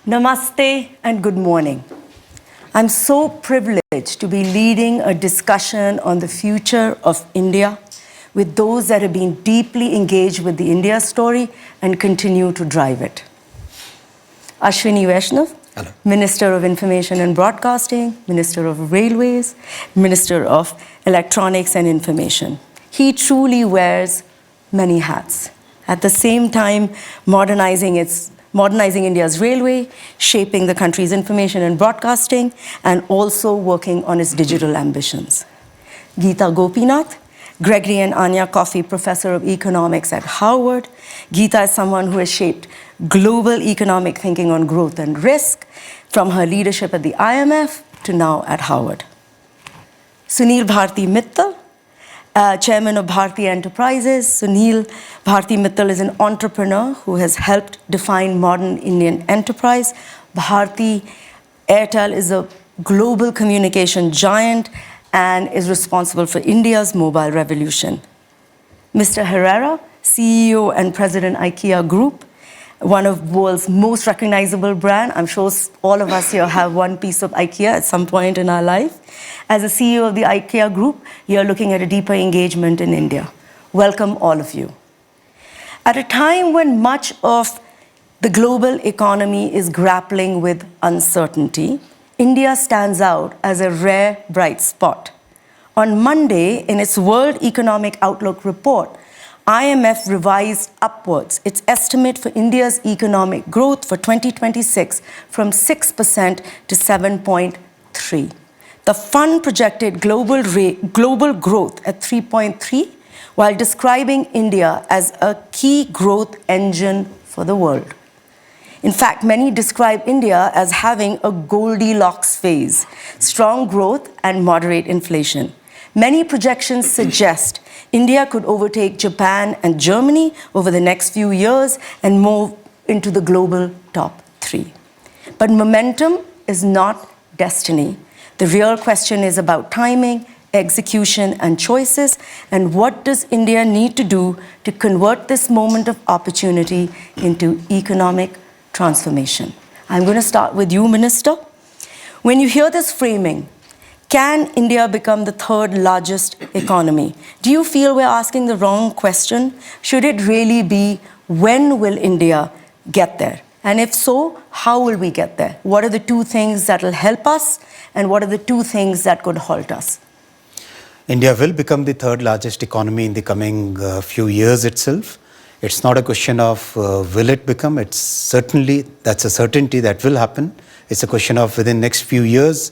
Namaste and good morning. I'm so privileged to be leading a discussion on the future of India with those that have been deeply engaged with the India story and continue to drive it. Ashwini Vaishnaw, Hello. Minister of Information and Broadcasting, Minister of Railways, Minister of Electronics and Information. He truly wears many hats. At the same time, modernizing India's railway, shaping the country's information and broadcasting, and also working on its digital ambitions. Geeta Gopinath, Gregory and Anya Coffey Professor of Economics at Harvard. Geeta is someone who has shaped global economic thinking on growth and risk, from her leadership at the IMF to now at Harvard. Sunil Bharti Mittal, Chairman of Bharti Enterprises. Sunil Bharti Mittal is an entrepreneur who has helped define modern Indian enterprise. Bharti Airtel is a global communication giant and is responsible for India's mobile revolution. Mr. Herrera, CEO and President IKEA Group, one of the world's most recognizable brand. I'm sure all of us here have one piece of IKEA at some point in our life. As a CEO of the IKEA Group, you're looking at a deeper engagement in India. Welcome, all of you. At a time when much of the global economy is grappling with uncertainty, India stands out as a rare bright spot. On Monday, in its World Economic Outlook report, IMF revised upwards its estimate for India's economic growth for 2026 from 6% to 7.3%. The fund projected global growth at 3.3%, while describing India as a key growth engine for the world. In fact, many describe India as having a Goldilocks phase, strong growth and moderate inflation. Many projections suggest India could overtake Japan and Germany over the next few years and move into the global top 3. But momentum is not destiny. The real question is about timing, execution, and choices, and what does India need to do to convert this moment of opportunity into economic transformation? I'm going to start with you, Minister. When you hear this framing, can India become the third largest economy? Do you feel we're asking the wrong question? Should it really be, when will India get there? And if so, how will we get there? What are the two things that will help us, and what are the two things that could halt us? India will become the third largest economy in the coming few years itself. It's not a question of will it become. It's certainly, that's a certainty that will happen. It's a question of within next few years,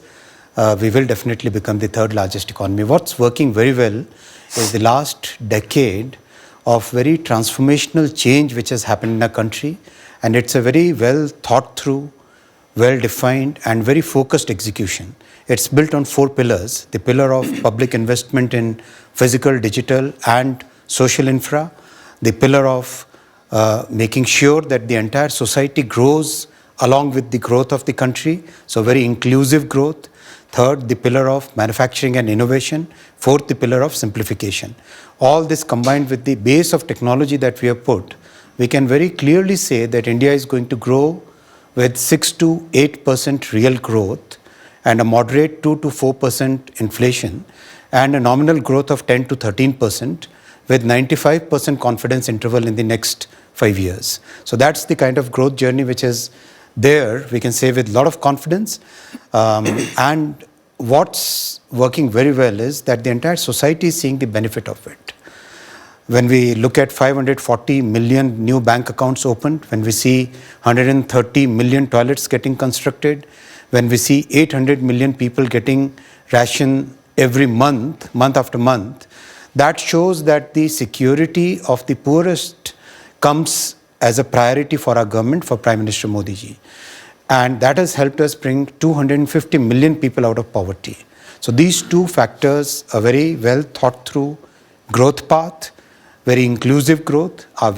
we will definitely become the third largest economy. What's working very well is the last decade of very transformational change which has happened in our country. And it's a very well thought through, well defined and very focused execution. It's built on 4 pillars. The pillar of public investment in physical, digital and social infra. The pillar of making sure that the entire society grows along with the growth of the country. So very inclusive growth. Third, the pillar of manufacturing and innovation. Fourth, the pillar of simplification. All this combined with the base of technology that we have put, we can very clearly say that India is going to grow with 6 to 8% real growth and a moderate 2 to 4% inflation and a nominal growth of 10 to 13% with 95% confidence interval in the next 5 years. So that's the kind of growth journey which is there, we can say with a lot of confidence. And what's working very well is that the entire society is seeing the benefit of it. When we look at 540 million new bank accounts opened, when we see 130 million toilets getting constructed, when we see 800 million people getting ration every month, month after month, that shows that the security of the poorest comes as a priority for our government, for Prime Minister Modi ji. And that has helped us bring 250 million people out of poverty. So these two factors, a very well thought through growth path, very inclusive growth, are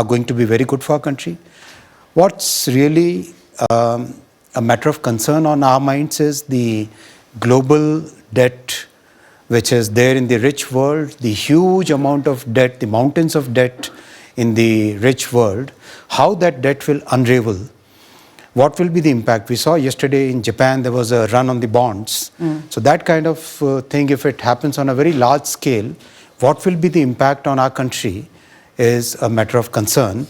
going to be very good for our country. What's really a matter of concern on our minds is the global debt which is there in the rich world, the huge amount of debt, the mountains of debt in the rich world, how that debt will unravel what will be the impact? We saw yesterday in Japan there was a run on the bonds. So that kind of thing, if it happens on a very large scale, what will be the impact on our country is a matter of concern.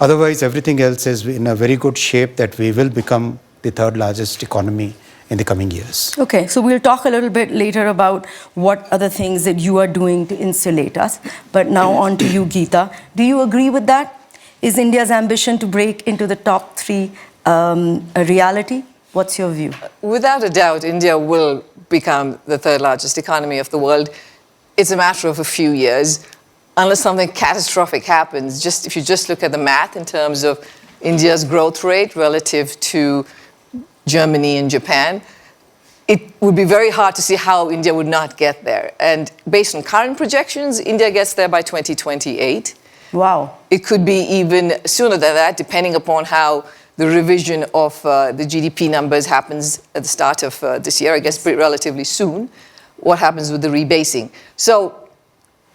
Otherwise, everything else is in a very good shape that we will become the third largest economy in the coming years. Okay, so we'll talk a little bit later about what other things that you are doing to insulate us. But now on to you, Geeta. Do you agree with that? Is India's ambition to break into the top three a reality? What's your view? Without a doubt, India will become the third largest economy of the world. It's a matter of a few years. Unless something catastrophic happens, if you just look at the math in terms of India's growth rate relative to Germany and Japan, it would be very hard to see how India would not get there. And based on current projections, India gets there by 2028. Wow. It could be even sooner than that, depending upon how the revision of the GDP numbers happens at the start of this year, I guess relatively soon, what happens with the rebasing. So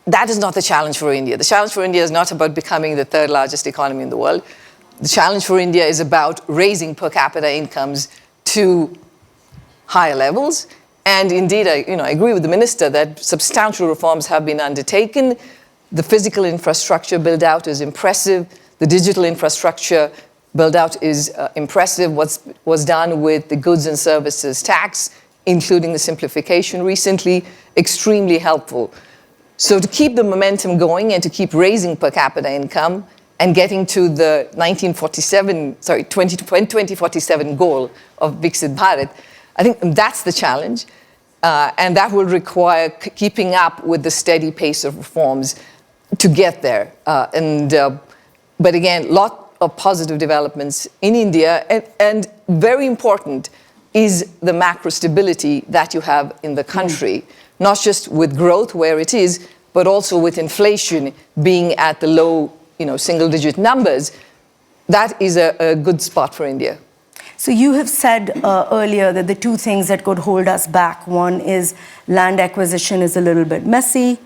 that is not the challenge for India. The challenge for India is not about becoming the third largest economy in the world. The challenge for India is about raising per capita incomes to higher levels. And indeed, I agree with the minister that substantial reforms have been undertaken. The physical infrastructure build out is impressive. The digital infrastructure build out is impressive. What was done with the goods and services tax, including the simplification recently, extremely helpful. So to keep the momentum going and to keep raising per capita income and getting to the 2047 goal of Viksit Bharat, I think that's the challenge. And that will require keeping up with the steady pace of reforms to get there. But again, lot of positive developments in India. And very important is the macro stability that you have in the country. Not just with growth where it is, but also with inflation being at the low, single-digit numbers. That is a good spot for India. So you have said earlier that the two things that could hold us back, one is land acquisition is a little bit messy,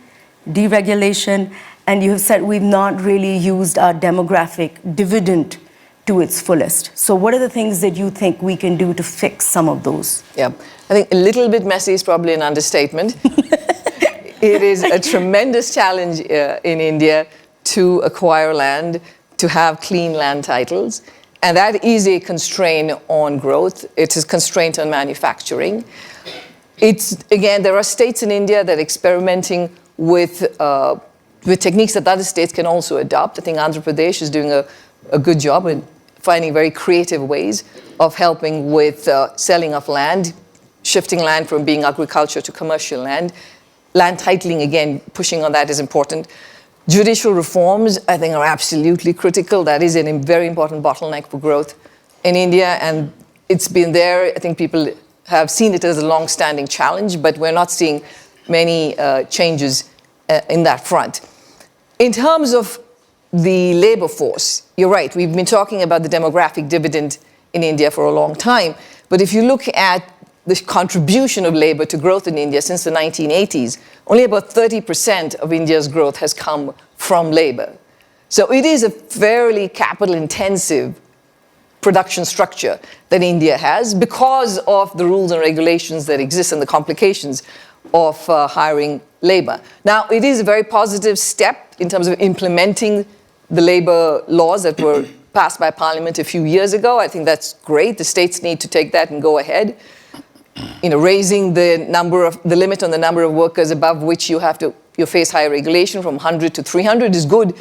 deregulation, and you have said we've not really used our demographic dividend to its fullest. So what are the things that you think we can do to fix some of those? Yeah, I think a little bit messy is probably an understatement. It is a tremendous challenge in India to acquire land, to have clean land titles. And that is a constraint on growth. It is a constraint on manufacturing. Again, there are states in India that are experimenting with techniques that other states can also adopt. I think Andhra Pradesh is doing a good job in finding very creative ways of helping with selling of land, shifting land from being agriculture to commercial land. Land titling, again, pushing on that is important. Judicial reforms, I think, are absolutely critical. That is a very important bottleneck for growth in India, and it's been there. I think people have seen it as a long-standing challenge, but we're not seeing many changes in that front. In terms of the labor force, you're right. We've been talking about the demographic dividend in India for a long time, but if you look at the contribution of labor to growth in India since the 1980s, only about 30% of India's growth has come from labor. So it is a fairly capital-intensive production structure that India has because of the rules and regulations that exist and the complications of hiring labor. Now, it is a very positive step in terms of implementing the labor laws that were passed by Parliament a few years ago. I think that's great. The states need to take that and go ahead. Raising the limit on the number of workers above which you face higher regulation from 100 to 300 is good.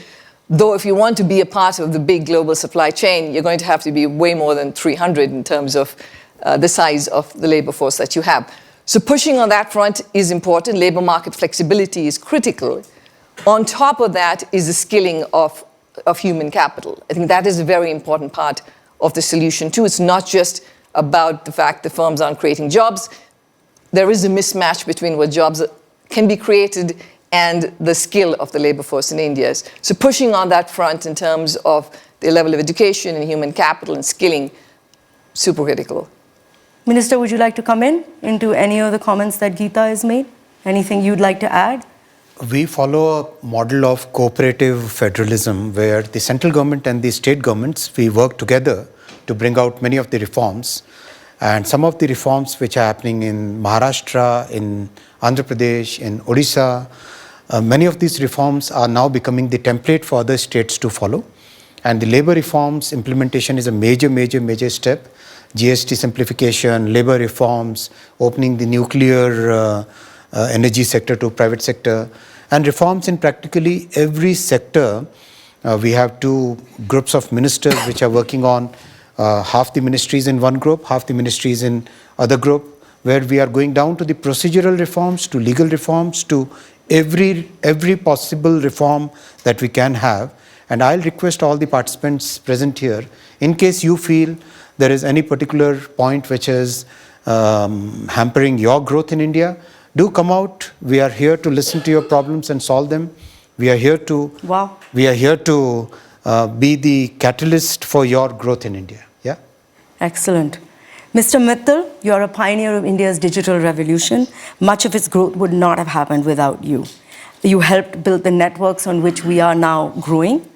Though if you want to be a part of the big global supply chain, you're going to have to be way more than 300 in terms of the size of the labor force that you have. So pushing on that front is important. Labor market flexibility is critical. On top of that is the skilling of human capital. I think that is a very important part of the solution too. It's not just about the fact that firms aren't creating jobs. There is a mismatch between what jobs can be created and the skill of the labor force in India. So pushing on that front in terms of the level of education and human capital and skilling, super critical. Minister, would you like to come into any of the comments that Geeta has made? Anything you'd like to add? We follow a model of cooperative federalism where the central government and the state governments, we work together to bring out many of the reforms. And some of the reforms which are happening in Maharashtra, in Andhra Pradesh, in Odisha, many of these reforms are now becoming the template for other states to follow. And the labor reforms implementation is a major step. GST simplification, labor reforms, opening the nuclear energy sector to private sector, and reforms in practically every sector. We have two groups of ministers which are working on half the ministries in one group, half the ministries in other group, where we are going down to the procedural reforms, to legal reforms, to every possible reform that we can have. And I'll request all the participants present here, in case you feel there is any particular point which is hampering your growth in India, do come out. We are here to listen to your problems and solve them. We are here to be the catalyst for your growth in India. Yeah. Excellent. Mr. Mittal, you're a pioneer of India's digital revolution. Much of its growth would not have happened without you. You helped build the networks on which we are now growing.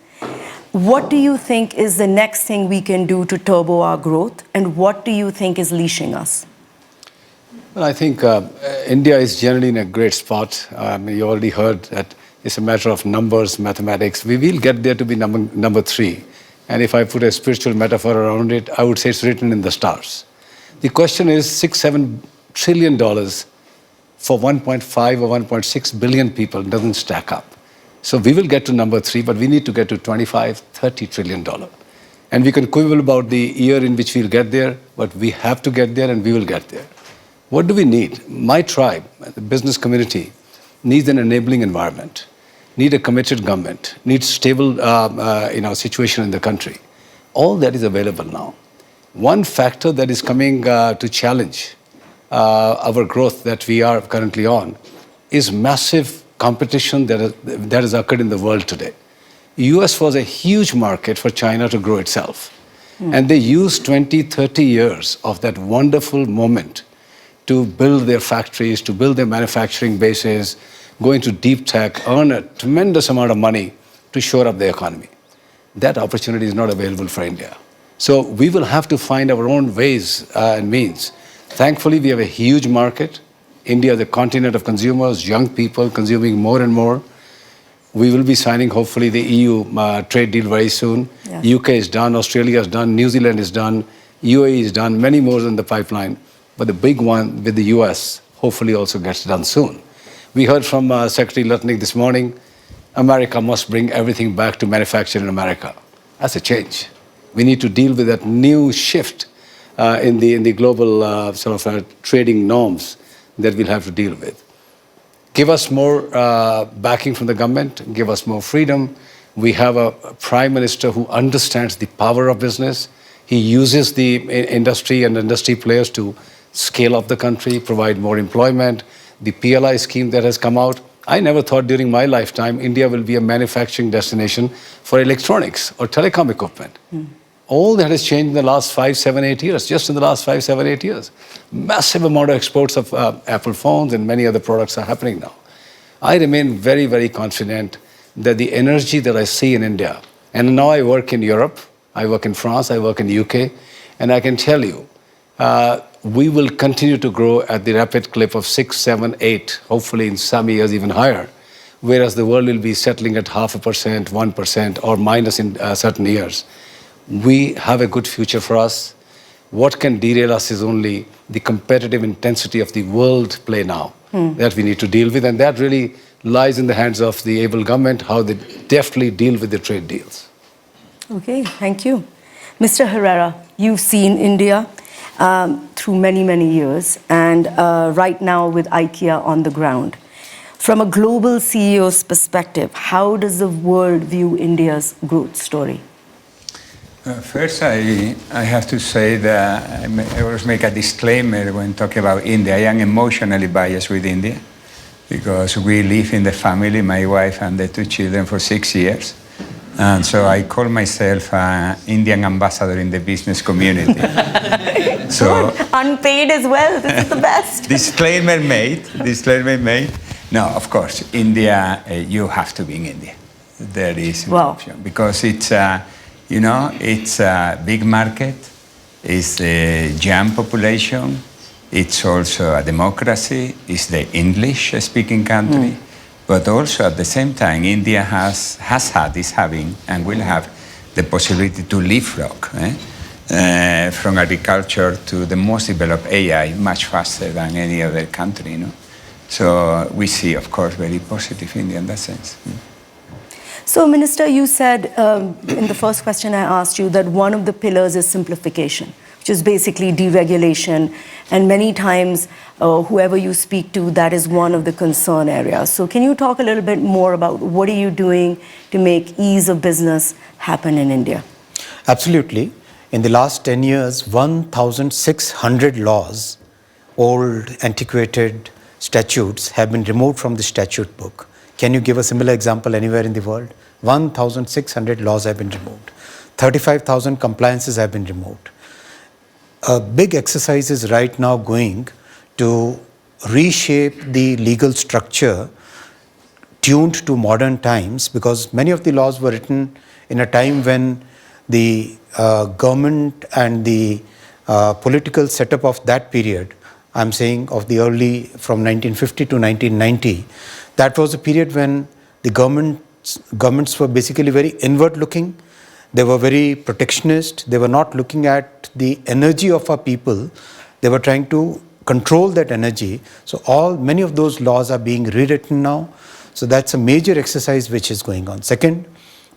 What do you think is the next thing we can do to turbo our growth, and what do you think is leashing us? Well, I think India is generally in a great spot. You already heard that it's a matter of numbers, mathematics. We will get there to be number 3. And if I put a spiritual metaphor around it, I would say it's written in the stars. The question is $6-7 trillion for 1.5 or 1.6 billion people doesn't stack up. So we will get to number 3, but we need to get to $25-30 trillion. And we can quibble about the year in which we'll get there, but we have to get there and we will get there. What do we need? My tribe, the business community, needs an enabling environment, need a committed government, needs stable situation in the country. All that is available now. One factor that is coming to challenge our growth that we are currently on is massive competition that has occurred in the world today. US was a huge market for China to grow itself. And they used 20-30 years of that wonderful moment to build their factories, to build their manufacturing bases, go into deep tech, earn a tremendous amount of money to shore up the economy. That opportunity is not available for India. So we will have to find our own ways and means. Thankfully, we have a huge market. India is a continent of consumers, young people consuming more and more. We will be signing, hopefully, the EU trade deal very soon. Yes. UK is done, Australia is done, New Zealand is done, UAE is done, many more in the pipeline. But the big one with the US hopefully also gets done soon. We heard from Secretary Lutnick this morning, America must bring everything back to manufacture in America. That's a change. We need to deal with that new shift in the global trading norms that we'll have to deal with. Give us more backing from the government, give us more freedom. We have a prime minister who understands the power of business. He uses the industry and industry players to scale up the country, provide more employment. The PLI scheme that has come out, I never thought during my lifetime India will be a manufacturing destination for electronics or telecom equipment. All that has changed in the last 5, 7, 8 years, just in the last 5, 7, 8 years. Massive amount of exports of Apple phones and many other products are happening now. I remain very, very confident that the energy that I see in India, and now I work in Europe, I work in France, I work in the UK, and I can tell you, we will continue to grow at the rapid clip of 6, 7, 8, hopefully in some years even higher, whereas the world will be settling at 0.5%, 1%, or minus in certain years. We have a good future for us. What can derail us is only the competitive intensity of the world play now that we need to deal with, and that really lies in the hands of the able government, how they deftly deal with the trade deals. Okay, thank you. Mr. Herrera, you've seen India through many, many years, and right now with IKEA on the ground. From a global CEO's perspective, how does the world view India's growth story? First, I have to say that I always make a disclaimer when talking about India. I am emotionally biased with India because we live in the family, my wife and the 2 children, for 6 years. And so I call myself an Indian ambassador in the business community. So unpaid as well. This is the best. Disclaimer made. No, of course, India, you have to be in India. There is no option because it's... it's a big market, It's the young population. It's also a democracy. It's the English-speaking country. But also at the same time, India has had, is having, and will have the possibility to leapfrog from agriculture to the most developed AI much faster than any other country. You know? So we see, of course, very positive India in that sense. So, Minister, you said in the first question I asked you that one of the pillars is simplification, which is basically deregulation. And many times, whoever you speak to, that is one of the concern areas. So can you talk a little bit more about what are you doing to make ease of business happen in India? Absolutely. In the last 10 years, 1,600 laws, old, antiquated statutes have been removed from the statute book. Can you give a similar example anywhere in the world? 1,600 laws have been removed. 35,000 compliances have been removed. A big exercise is right now going to reshape the legal structure tuned to modern times, because many of the laws were written in a time when the government and the political setup of that period, I'm saying of the early, from 1950 to 1990, that was a period when the governments were basically very inward looking. They were very protectionist. They were not looking at the energy of our people. They were trying to control that energy. So many of those laws are being rewritten now. So that's a major exercise which is going on. Second,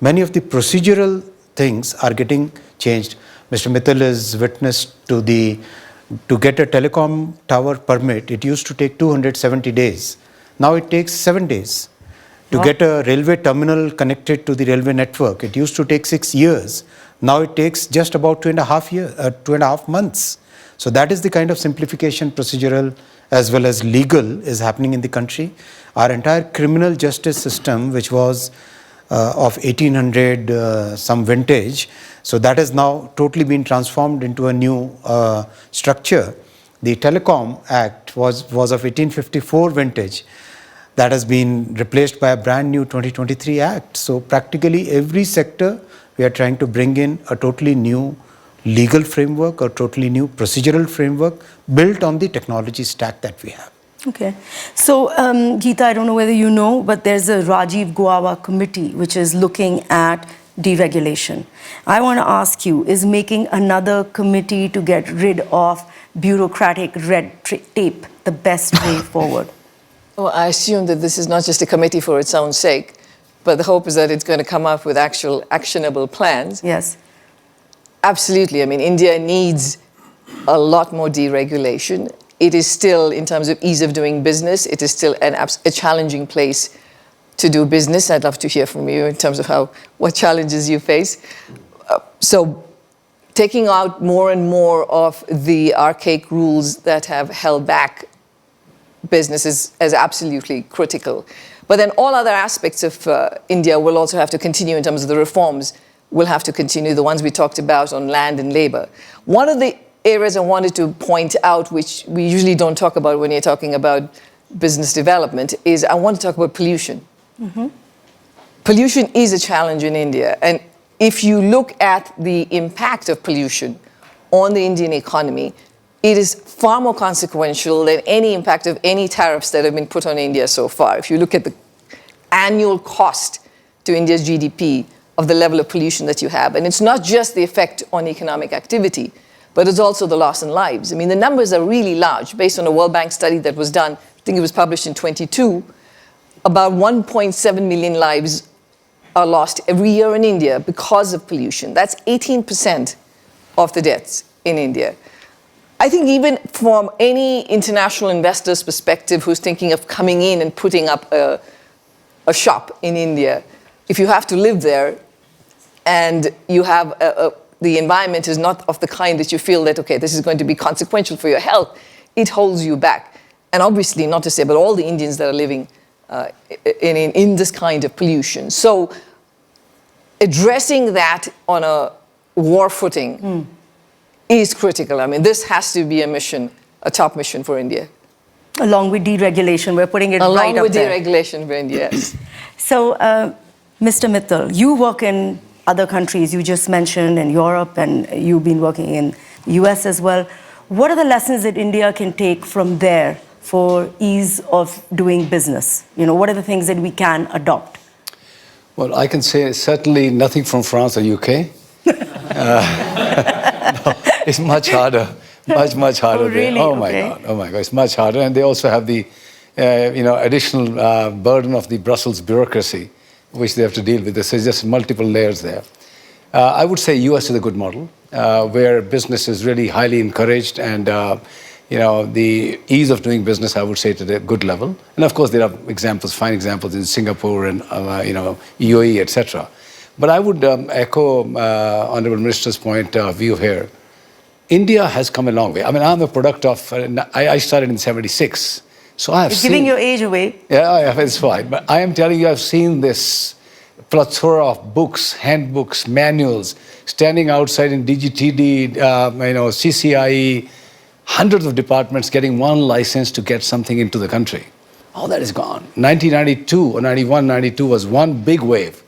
many of the procedural things are getting changed. Mr. Mittal is witness to get a telecom tower permit. It used to take 270 days. Now it takes 7 days. To get a railway terminal connected to the railway network, it used to take 6 years. Now it takes just about 2.5 months. So that is the kind of simplification, procedural as well as legal, is happening in the country. Our entire criminal justice system, which was of 1800 some vintage, so that has now totally been transformed into a new structure. The Telecom Act was of 1854 vintage. That has been replaced by a brand new 2023 Act. So practically every sector, we are trying to bring in a totally new legal framework, a totally new procedural framework built on the technology stack that we have. Okay. So, Geeta, I don't know whether you know, but there's a Rajiv Guava committee which is looking at deregulation. I want to ask you, is making another committee to get rid of bureaucratic red tape the best way forward? Well, I assume that this is not just a committee for its own sake, but the hope is that it's going to come up with actual actionable plans. Yes. Absolutely. I mean, India needs a lot more deregulation. It is still, in terms of ease of doing business, it is still a challenging place to do business. I'd love to hear from you in terms of what challenges you face. So taking out more and more of the archaic rules that have held back business is absolutely critical. But then all other aspects of India will also have to continue in terms of the reforms will have to continue, the ones we talked about on land and labor. One of the areas I wanted to point out, which we usually don't talk about when you're talking about business development, is I want to talk about pollution. Mm-hmm. Pollution is a challenge in India. And if you look at the impact of pollution on the Indian economy, it is far more consequential than any impact of any tariffs that have been put on India so far. If you look at the annual cost to India's GDP of the level of pollution that you have, and it's not just the effect on economic activity, but it's also the loss in lives. I mean, the numbers are really large. Based on a World Bank study that was done, I think it was published in 22, about 1.7 million lives are lost every year in India because of pollution. That's 18% of the deaths in India. I think even from any international investor's perspective who's thinking of coming in and putting up a shop in India, if you have to live there and you have the environment is not of the kind that you feel that, okay, this is going to be consequential for your health, it holds you back. And obviously, not to say, but all the Indians that are living in this kind of pollution. So addressing that on a war footing is critical. I mean, this has to be a mission, a top mission for India. Along with deregulation, we're putting it right up there. Along with deregulation for India, yes. So, Mr. Mittal, you work in other countries, you just mentioned in Europe, and you've been working in US as well. What are the lessons that India can take from there for ease of doing business? What are the things that we can adopt? Well, I can say certainly nothing from France or UK. No, it's much harder, much harder. Oh, really? Oh my God, it's much harder. And they also have the, additional burden of the Brussels bureaucracy, which they have to deal with. There's just multiple layers there. I would say US is a good model, where business is really highly encouraged and, the ease of doing business, I would say, to a good level. And of course, there are fine examples in Singapore and, UAE, etc. But I would echo Honorable Minister's point of view here. India has come a long way. I mean, I'm a product of, I started in 76. So I have You're giving your age away. Yeah, it's fine. But I am telling you, I've seen this plethora of books, handbooks, manuals, standing outside in DGTD, CCIE, hundreds of departments getting one license to get something into the country. All that is gone. 1992 or 91, 92 was one big wave.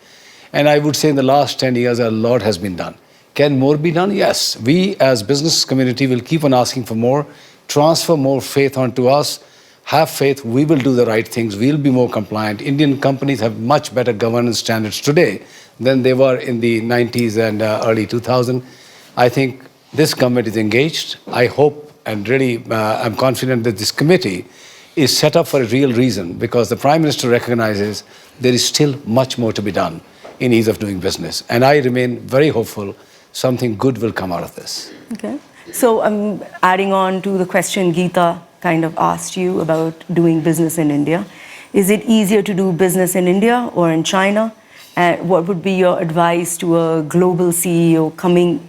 And I would say in the last 10 years, a lot has been done. Can more be done? Yes. We as business community will keep on asking for more, transfer more faith onto us. Have faith, we will do the right things, we'll be more compliant. Indian companies have much better governance standards today than they were in the 90s and early 2000s. I think this government is engaged. I hope and really I'm confident that this committee is set up for a real reason, because the Prime Minister recognizes there is still much more to be done in ease of doing business. And I remain very hopeful something good will come out of this. Okay. So I'm adding on to the question Geeta kind of asked you about doing business in India. Is it easier to do business in India or in China? And what would be your advice to a global CEO coming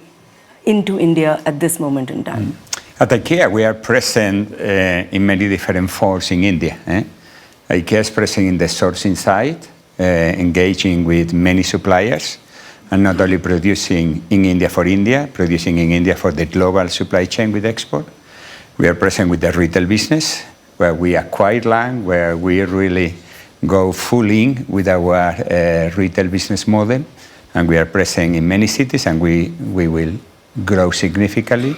into India at this moment in time? At IKEA, we are present in many different forms in India. IKEA is present in the sourcing side, engaging with many suppliers, and not only producing in India for India, producing in India for the global supply chain with export. We are present with the retail business, where we acquire land, where we really go full in with our retail business model. And we are present in many cities, and we will grow significantly.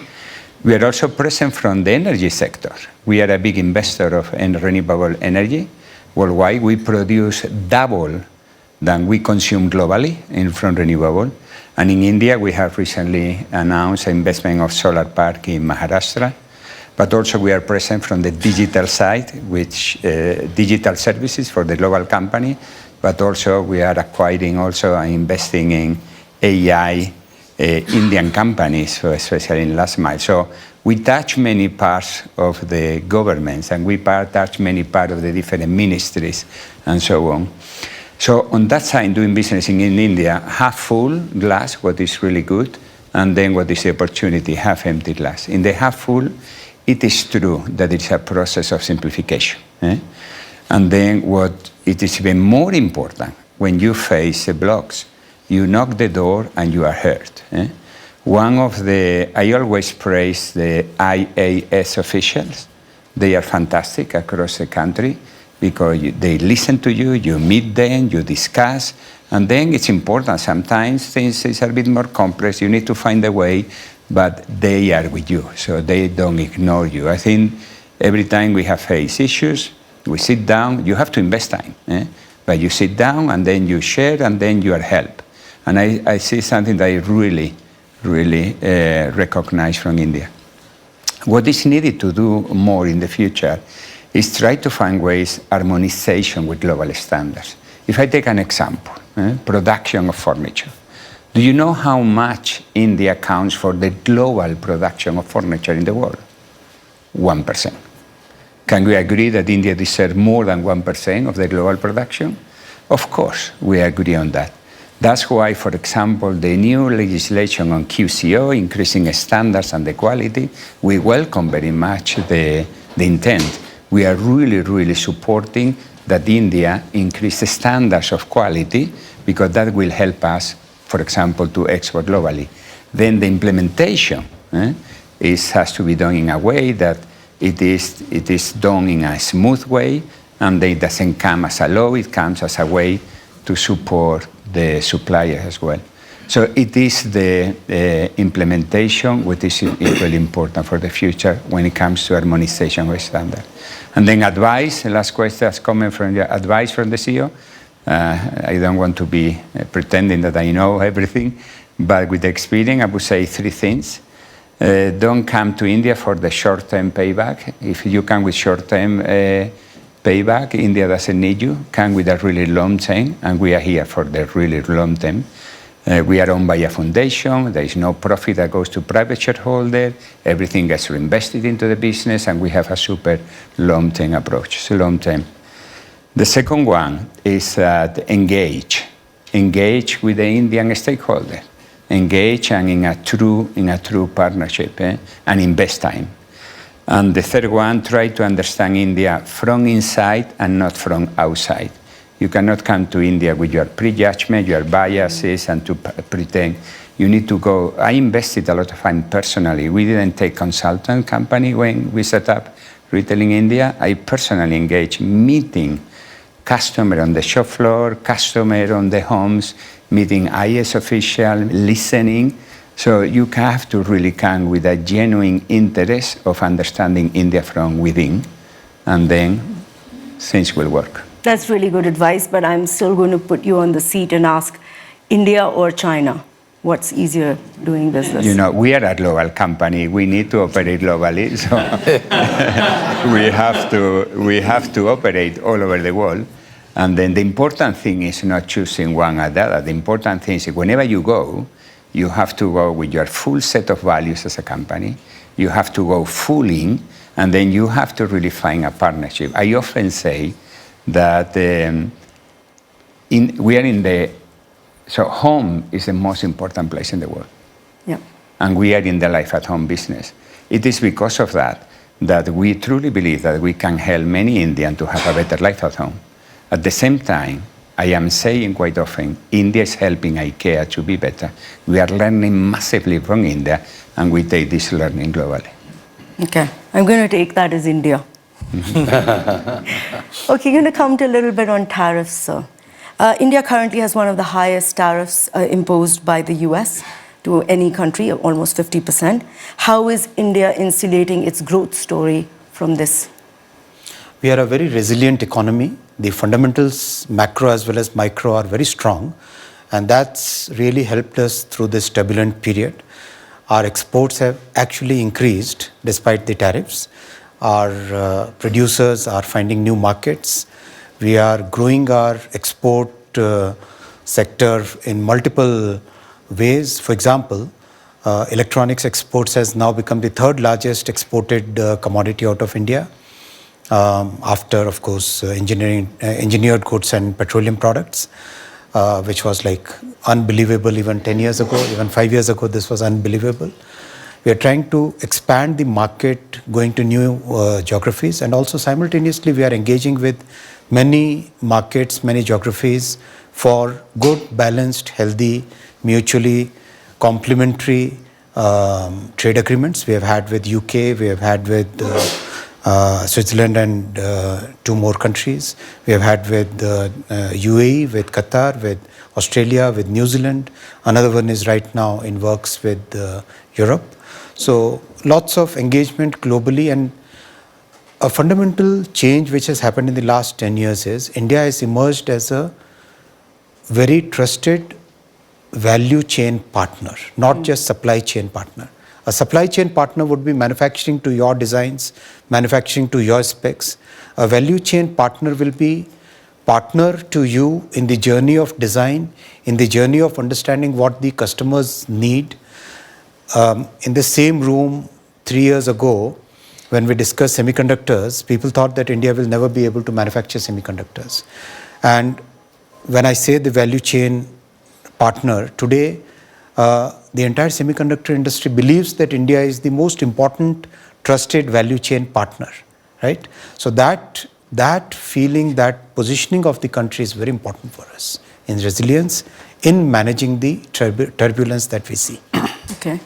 We are also present from the energy sector. We are a big investor of renewable energy. Worldwide, we produce double than we consume globally from renewable. And in India, we have recently announced an investment of solar park in Maharashtra. But also we are present from the digital side, which digital services for the global company. But also we are acquiring also and investing in AI Indian companies, so especially in last mile. So we touch many parts of the governments, and we touch many parts of the different ministries and so on. So on that side, doing business in India, half full glass, what is really good, and then what is the opportunity, half empty glass. In the half full, it is true that it's a process of simplification. And then what it is even more important, when you face the blocks, you knock the door and you are heard. I always praise the IAS officials. They are fantastic across the country because they listen to you, you meet them, you discuss, and then it's important. Sometimes things are a bit more complex, you need to find a way, but they are with you, so they don't ignore you. I think every time we have faced issues, we sit down, you have to invest time, but you sit down and then you share and then you are helped. And I see something that I really recognize from India. What is needed to do more in the future is try to find ways, harmonization with global standards. If I take an example, production of furniture. Do you know how much India accounts for the global production of furniture in the world? 1%. Can we agree that India deserves more than 1% of the global production? Of course, we agree on that. That's why, for example, the new legislation on QCO, increasing standards and the quality, we welcome very much the intent. We are really supporting that India increase the standards of quality, because that will help us, for example, to export globally. Then the implementation has to be done in a way that it is done in a smooth way, and it doesn't come as a law, it comes as a way to support the supplier as well. So it is the implementation which is equally important for the future when it comes to harmonization of standards. And then advice, the last question is coming from the advice from the CEO. I don't want to be pretending that I know everything, but with the experience, I would say three things. Don't come to India for the short-term payback. If you come with short-term payback, India doesn't need you. Come with a really long term, and we are here for the really long term. We are owned by a foundation. There is no profit that goes to private shareholder. Everything gets reinvested into the business, and we have a super long-term approach. So long-term. The second one is engage with the Indian stakeholder, engage and in a true partnership and invest time. And the third one, try to understand India from inside and not from outside. You cannot come to India with your prejudgment, your biases, and to pretend. You need to go. I invested a lot of time personally. We didn't take consultant company when we set up retail in India. I personally engaged, meeting customer on the shop floor, customer on the homes, meeting IS official, listening. So you have to really come with a genuine interest of understanding India from within, and then things will work. That's really good advice, but I'm still going to put you on the seat and ask, India or China? What's easier doing business? You know, we are a global company. We need to operate globally. So we have to operate all over the world. And then the important thing is not choosing one or the other. The important thing is whenever you go, you have to go with your full set of values as a company. You have to go full in, and then you have to really find a partnership. I often say that we are in the... So home is the most important place in the world. Yeah. And we are in the life at home business. It is because of that we truly believe that we can help many Indians to have a better life at home. At the same time, I am saying quite often, India is helping IKEA to be better. We are learning massively from India, and we take this learning globally. Okay, I'm going to take that as India. Okay, going to come to a little bit on tariffs, sir. India currently has one of the highest tariffs imposed by the US to any country, almost 50%. How is India insulating its growth story from this? We are a very resilient economy. The fundamentals, macro as well as micro, are very strong. And that's really helped us through this turbulent period. Our exports have actually increased despite the tariffs. Our producers are finding new markets. We are growing our export sector in multiple ways. For example, electronics exports has now become the third largest exported commodity out of India, after, of course, engineered goods and petroleum products, which was like unbelievable even 10 years ago, even 5 years ago, this was unbelievable. We are trying to expand the market, going to new geographies, and also simultaneously we are engaging with many markets, many geographies for good, balanced, healthy, mutually complementary trade agreements. We have had with UK, we have had with Switzerland and 2 more countries. We have had with UAE, with Qatar, with Australia, with New Zealand. Another one is right now in works with Europe. So lots of engagement globally, and a fundamental change which has happened in the last 10 years is India has emerged as a very trusted value chain partner, not just supply chain partner. A supply chain partner would be manufacturing to your designs, manufacturing to your specs. A value chain partner will be partner to you in the journey of design, in the journey of understanding what the customers need. In the same room 3 years ago, when we discussed semiconductors, people thought that India will never be able to manufacture semiconductors. And when I say the value chain partner, today, the entire semiconductor industry believes that India is the most important trusted value chain partner, right? So that feeling, that positioning of the country is very important for us in resilience, in managing the turbulence that we see. Okay.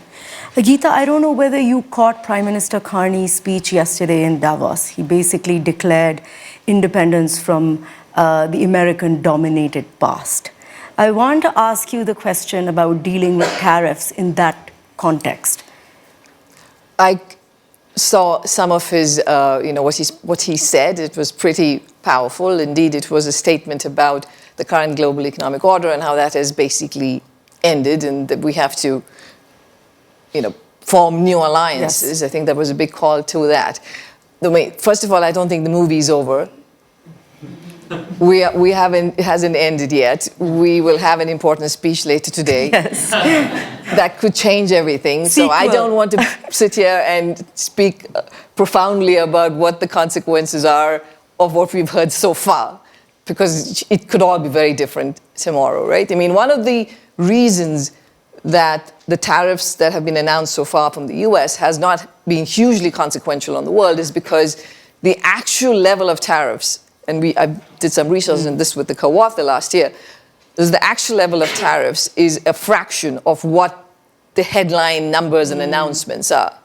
Geeta, I don't know whether you caught Prime Minister Carney's speech yesterday in Davos. He basically declared independence from the American-dominated past. I want to ask you the question about dealing with tariffs in that context. I saw some of his, what he said. It was pretty powerful. Indeed, it was a statement about the current global economic order and how that has basically ended, and that we have to, form new alliances. Yes. I think there was a big call to that. First of all, I don't think the movie's over. It hasn't ended yet. We will have an important speech later today. Yes. That could change everything. So I don't want to sit here and speak profoundly about what the consequences are of what we've heard so far, because it could all be very different tomorrow, right? I mean, one of the reasons that the tariffs that have been announced so far from the US has not been hugely consequential on the world is because the actual level of tariffs, and I did some research on this with the co-author last year, the actual level of tariffs is a fraction of what the headline numbers and announcements are,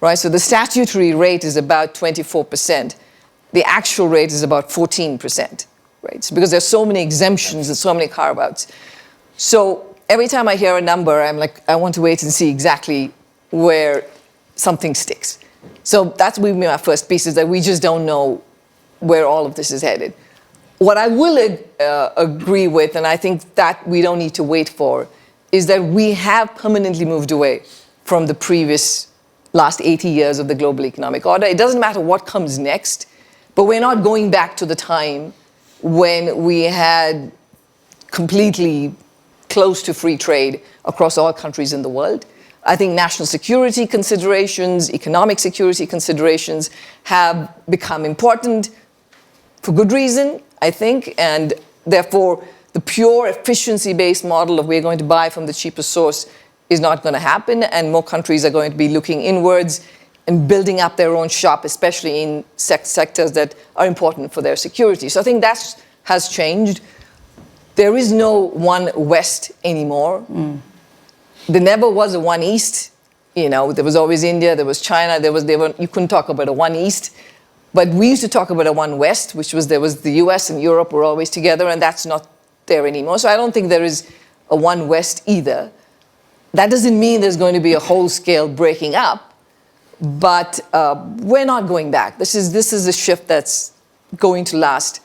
right? So the statutory rate is about 24%. The actual rate is about 14%, right? So because there's so many exemptions and so many carve-outs. So every time I hear a number, I'm like, I want to wait and see exactly where something sticks. So that's my first piece, is that we just don't know where all of this is headed. What I will agree with, and I think that we don't need to wait for, is that we have permanently moved away from the previous last 80 years of the global economic order. It doesn't matter what comes next, but we're not going back to the time when we had completely close to free trade across all countries in the world. I think national security considerations, economic security considerations have become important for good reason, I think, and therefore the pure efficiency-based model of we're going to buy from the cheapest source is not going to happen, and more countries are going to be looking inwards and building up their own shop, especially in sectors that are important for their security. So I think that has changed. There is no one West anymore. There never was a one East. There was always India, there was China, you couldn't talk about a one East. But we used to talk about a one West, there was the US and Europe were always together, and that's not there anymore. So I don't think there is a one West either. That doesn't mean there's going to be a whole-scale breaking up, but we're not going back. This is a shift that's going to last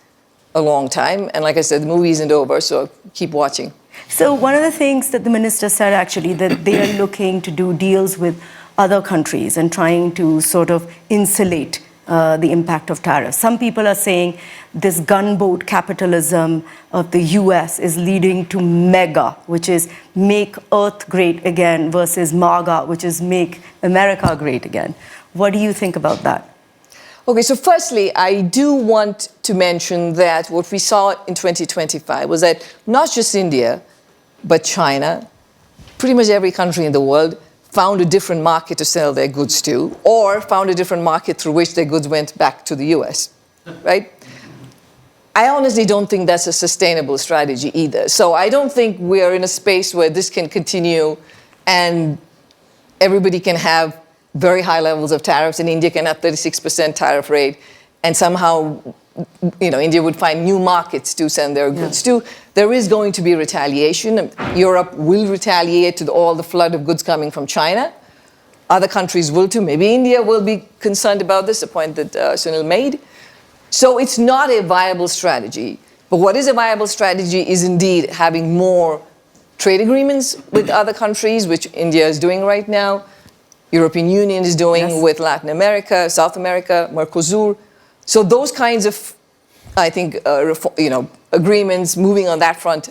a long time. And like I said, the movie isn't over, so keep watching. So one of the things that the minister said, actually, that they are looking to do deals with other countries and trying to sort of insulate the impact of tariffs. Some people are saying this gunboat capitalism of the US is leading to MEGA, which is make Earth great again, versus MAGA, which is make America great again. What do you think about that? Okay, so firstly, I do want to mention that what we saw in 2025 was that not just India, but China, pretty much every country in the world, found a different market to sell their goods to, or found a different market through which their goods went back to the US, right? I honestly don't think that's a sustainable strategy either. So I don't think we're in a space where this can continue and everybody can have very high levels of tariffs, and India can have 36% tariff rate, and somehow India would find new markets to send their goods to. There is going to be retaliation. Europe will retaliate to all the flood of goods coming from China. Other countries will too. Maybe India will be concerned about this, a point that Sunil made. So it's not a viable strategy. But what is a viable strategy is indeed having more trade agreements with other countries, which India is doing right now. European Union is doing with Latin America, South America, Mercosur. So those kinds of, I think, agreements, moving on that front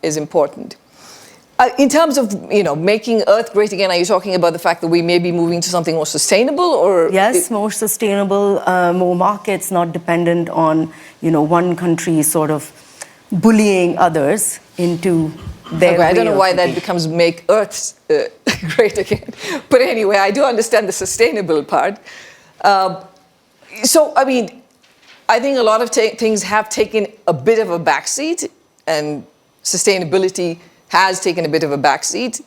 is important. In terms of, making Earth great again, are you talking about the fact that we may be moving to something more sustainable, or? Yes, more sustainable, more markets, not dependent on, one country sort of bullying others into their way. I don't know why that becomes make Earth great again. But anyway, I do understand the sustainable part. So, I think a lot of things have taken a bit of a backseat, and sustainability has taken a bit of a backseat.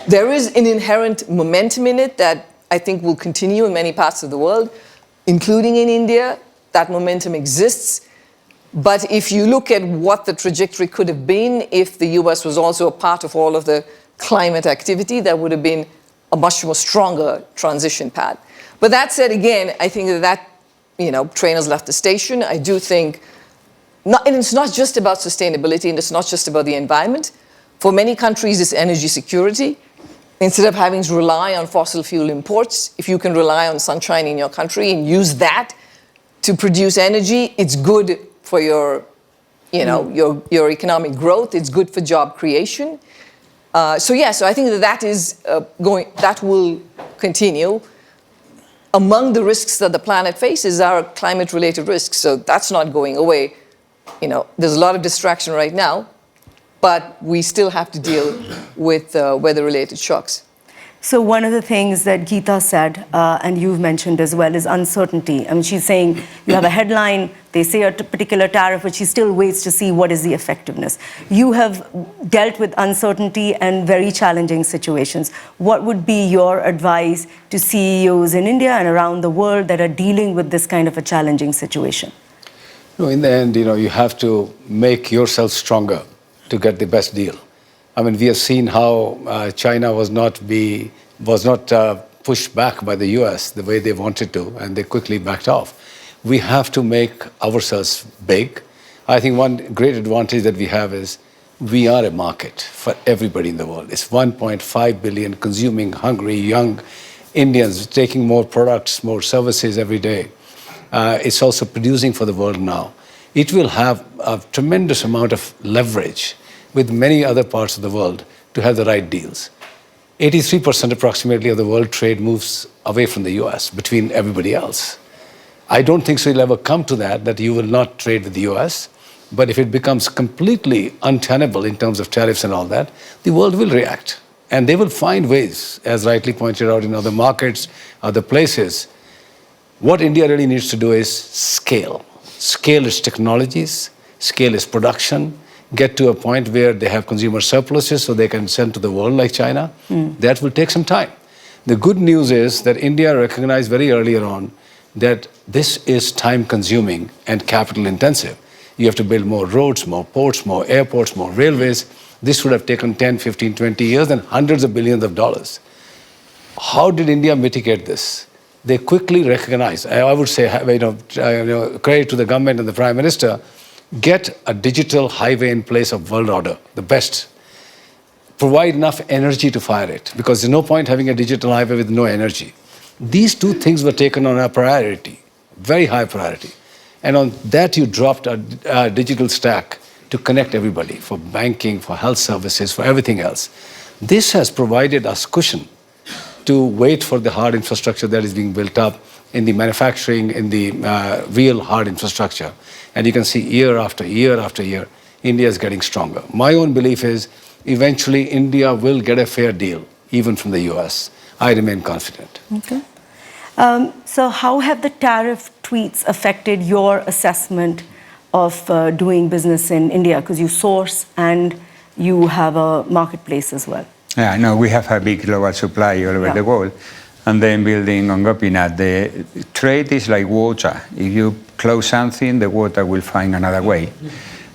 There is an inherent momentum in it that I think will continue in many parts of the world, including in India. That momentum exists. But if you look at what the trajectory could have been if the US was also a part of all of the climate activity, that would have been a much more stronger transition path. But that said, again, I think that train has left the station. I do think, and it's not just about sustainability, and it's not just about the environment. For many countries, it's energy security. Instead of having to rely on fossil fuel imports, if you can rely on sunshine in your country and use that to produce energy, it's good for your economic growth. It's good for job creation. So I think that will continue. Among the risks that the planet faces are climate-related risks, so that's not going away. There's a lot of distraction right now, but we still have to deal with weather-related shocks. So one of the things that Geeta said, and you've mentioned as well, is uncertainty. I mean, she's saying you have a headline, they say a particular tariff, but she still waits to see what is the effectiveness. You have dealt with uncertainty and very challenging situations. What would be your advice to CEOs in India and around the world that are dealing with this kind of a challenging situation? In the end, you have to make yourself stronger to get the best deal. I mean, we have seen how China was not pushed back by the US the way they wanted to, and they quickly backed off. We have to make ourselves big. I think one great advantage that we have is we are a market for everybody in the world. It's 1.5 billion consuming, hungry, young Indians taking more products, more services every day. It's also producing for the world now. It will have a tremendous amount of leverage with many other parts of the world to have the right deals. 83% approximately of the world trade moves away from the US between everybody else. I don't think so it'll ever come to that you will not trade with the US, but if it becomes completely untenable in terms of tariffs and all that, the world will react. And they will find ways, as rightly pointed out in other markets, other places. What India really needs to do is scale. Scale its technologies, scale its production, get to a point where they have consumer surpluses so they can sell to the world like China. That will take some time. The good news is that India recognized very earlier on that this is time-consuming and capital-intensive. You have to build more roads, more ports, more airports, more railways. This would have taken 10, 15, 20 years and hundreds of billions of dollars. How did India mitigate this? They quickly recognized, I would say, credit to the government and the Prime Minister, get a digital highway in place of world order, the best. Provide enough energy to fire it, because there's no point having a digital highway with no energy. These two things were taken on a priority, very high priority. And on that, you dropped a digital stack to connect everybody for banking, for health services, for everything else. This has provided us cushion to wait for the hard infrastructure that is being built up in the manufacturing, in the real hard infrastructure. And you can see year after year after year, India is getting stronger. My own belief is eventually India will get a fair deal, even from the US. I remain confident. Okay. So how have the tariff tweets affected your assessment of doing business in India? Because you source and you have a marketplace as well. Yeah, no, we have a big global supply all over the world. And then building on Gopinath, the trade is like water. If you close something, the water will find another way.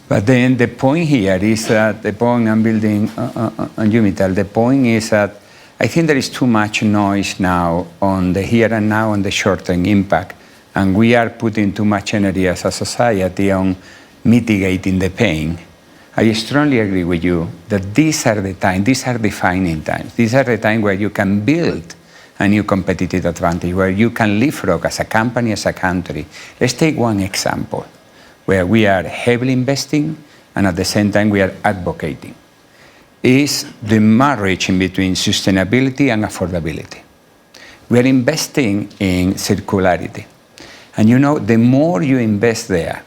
But then the point here is that the point I'm building on you, Mittal, the point is that I think there is too much noise now on the here and now on the short-term impact. And we are putting too much energy as a society on mitigating the pain. I strongly agree with you that these are the times, these are defining times. These are the times where you can build a new competitive advantage, where you can leapfrog as a company, as a country. Let's take one example where we are heavily investing and at the same time we are advocating. Is the marriage in between sustainability and affordability. We are investing in circularity. And the more you invest there,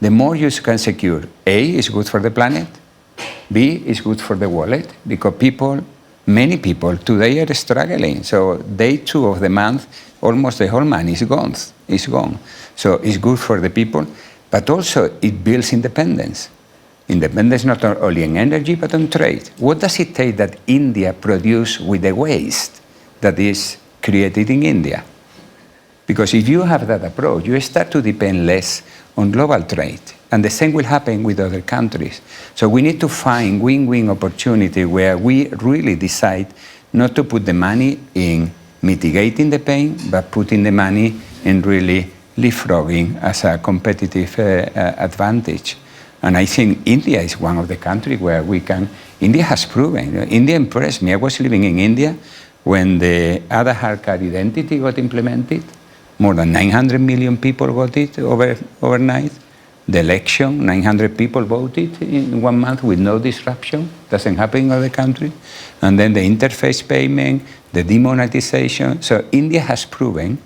the more you can secure, A, is good for the planet, B, is good for the wallet, because many people today are struggling. So day 2 of the month, almost the whole money is gone. So it's good for the people, but also it builds independence. Independence not only in energy, but on trade. What does it take that India produce with the waste that is created in India? Because if you have that approach, you start to depend less on global trade. And the same will happen with other countries. So we need to find win-win opportunity where we really decide not to put the money in mitigating the pain, but putting the money in really leapfrogging as a competitive advantage. And I think India is one of the countries where we can. India has proven. India impressed me. I was living in India when the Aadhaar card identity got implemented. More than 900 million people got it overnight. The election, 900 people voted in 1 month with no disruption. Doesn't happen in other countries. And then the interface payment, the demonetization. So India has proven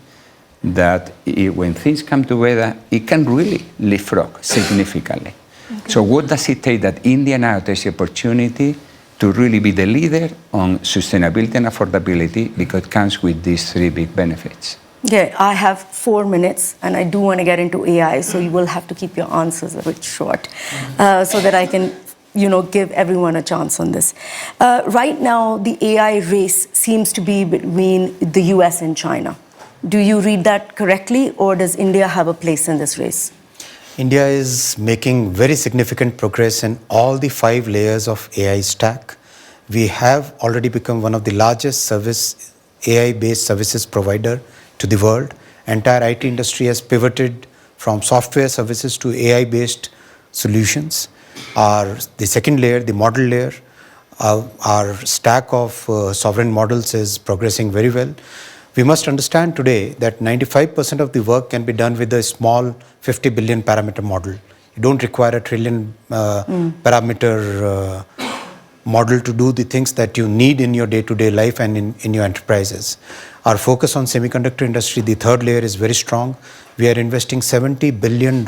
that when things come together, it can really leapfrog significantly. Okay. So what does it take that India now takes the opportunity to really be the leader on sustainability and affordability, because it comes with these three big benefits? Yeah, I have 4 minutes, and I do want to get into AI, so you will have to keep your answers a bit short, so that I can, give everyone a chance on this. Right now, the AI race seems to be between the US and China. Do you read that correctly, or does India have a place in this race? India is making very significant progress in all the 5 layers of AI stack. We have already become one of the largest AI-based services provider to the world. Entire IT industry has pivoted from software services to AI-based solutions. The second layer, the model layer, our stack of sovereign models is progressing very well. We must understand today that 95% of the work can be done with a small 50 billion parameter model. You don't require a trillion parameter model to do the things that you need in your day-to-day life and in your enterprises. Our focus on semiconductor industry, the third layer, is very strong. We are investing $70 billion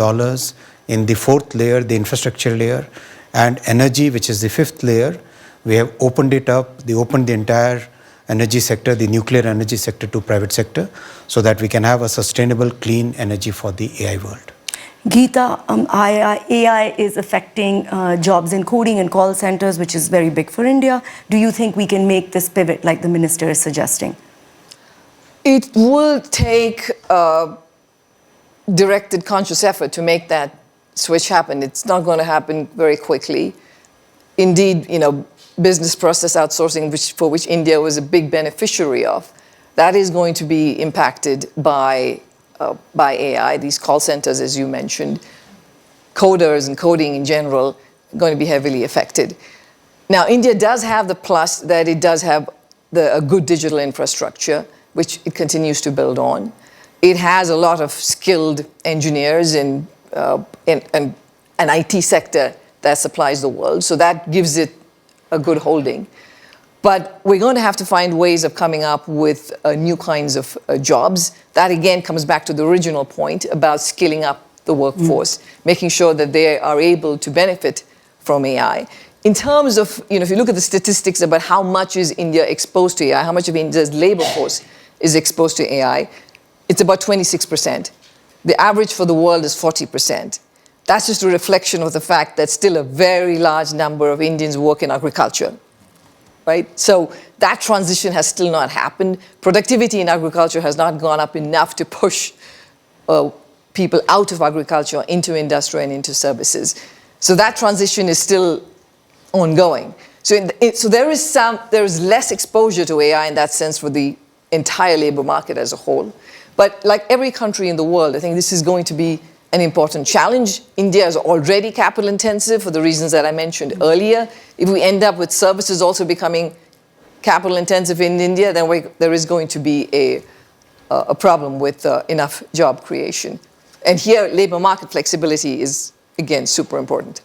in the fourth layer, the infrastructure layer, and energy, which is the fifth layer. We have opened it up. They opened the entire energy sector, the nuclear energy sector, to private sector, so that we can have a sustainable, clean energy for the AI world. Geeta, AI is affecting jobs in coding and call centers, which is very big for India. Do you think we can make this pivot like the minister is suggesting? It will take directed, conscious effort to make that switch happen. It's not going to happen very quickly. Indeed, business process outsourcing, for which India was a big beneficiary of, that is going to be impacted by AI. These call centers, as you mentioned, coders and coding in general, are going to be heavily affected. Now, India does have the plus that it does have a good digital infrastructure, which it continues to build on. It has a lot of skilled engineers in an IT sector that supplies the world, so that gives it a good holding. But we're going to have to find ways of coming up with new kinds of jobs. That again comes back to the original point about skilling up the workforce, making sure that they are able to benefit from AI. In terms of, if you look at the statistics about how much is India exposed to AI, how much of India's labor force is exposed to AI, it's about 26%. The average for the world is 40%. That's just a reflection of the fact that still a very large number of Indians work in agriculture, right? So that transition has still not happened. Productivity in agriculture has not gone up enough to push people out of agriculture into industry and into services. So that transition is still ongoing. So there is less exposure to AI in that sense for the entire labor market as a whole. But like every country in the world, I think this is going to be an important challenge. India is already capital intensive for the reasons that I mentioned earlier. If we end up with services also becoming capital intensive in India, then there is going to be a problem with enough job creation. And here, labor market flexibility is, again, super important.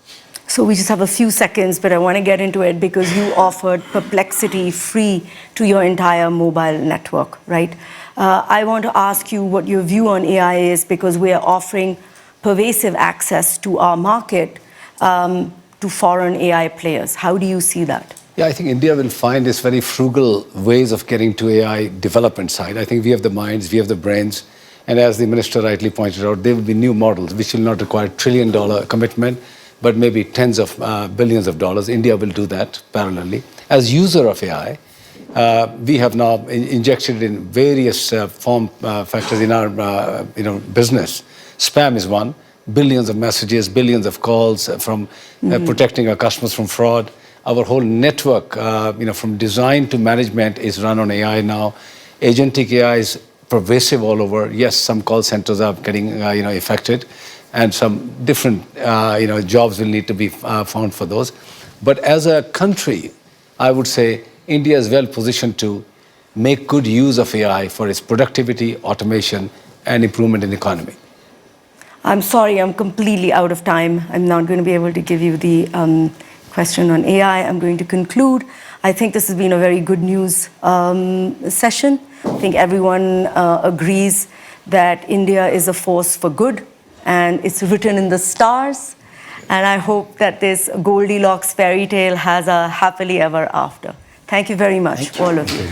So we just have a few seconds, but I want to get into it because you offered Perplexity free to your entire mobile network, right? I want to ask you what your view on AI is, because we are offering pervasive access to our market to foreign AI players. How do you see that? Yeah, I think India will find this very frugal ways of getting to AI development side. I think we have the minds, we have the brains, and as the minister rightly pointed out, there will be new models which will not require $1 trillion commitment, but maybe tens of billions of dollars. India will do that parallelly. As user of AI, We have now injected in various form factors in our business. Spam is one. Billions of messages, billions of calls from protecting our customers from fraud. Our whole network, from design to management, is run on AI now. Agentic AI is pervasive all over. Yes, some call centers are getting affected, and some different jobs will need to be found for those. But as a country, I would say India is well positioned to make good use of AI for its productivity, automation, and improvement in the economy. I'm sorry, I'm completely out of time. I'm not going to be able to give you the question on AI. I'm going to conclude. I think this has been a very good news session. I think everyone agrees that India is a force for good, and it's written in the stars. And I hope that this Goldilocks fairy tale has a happily ever after. Thank you very much, all of you.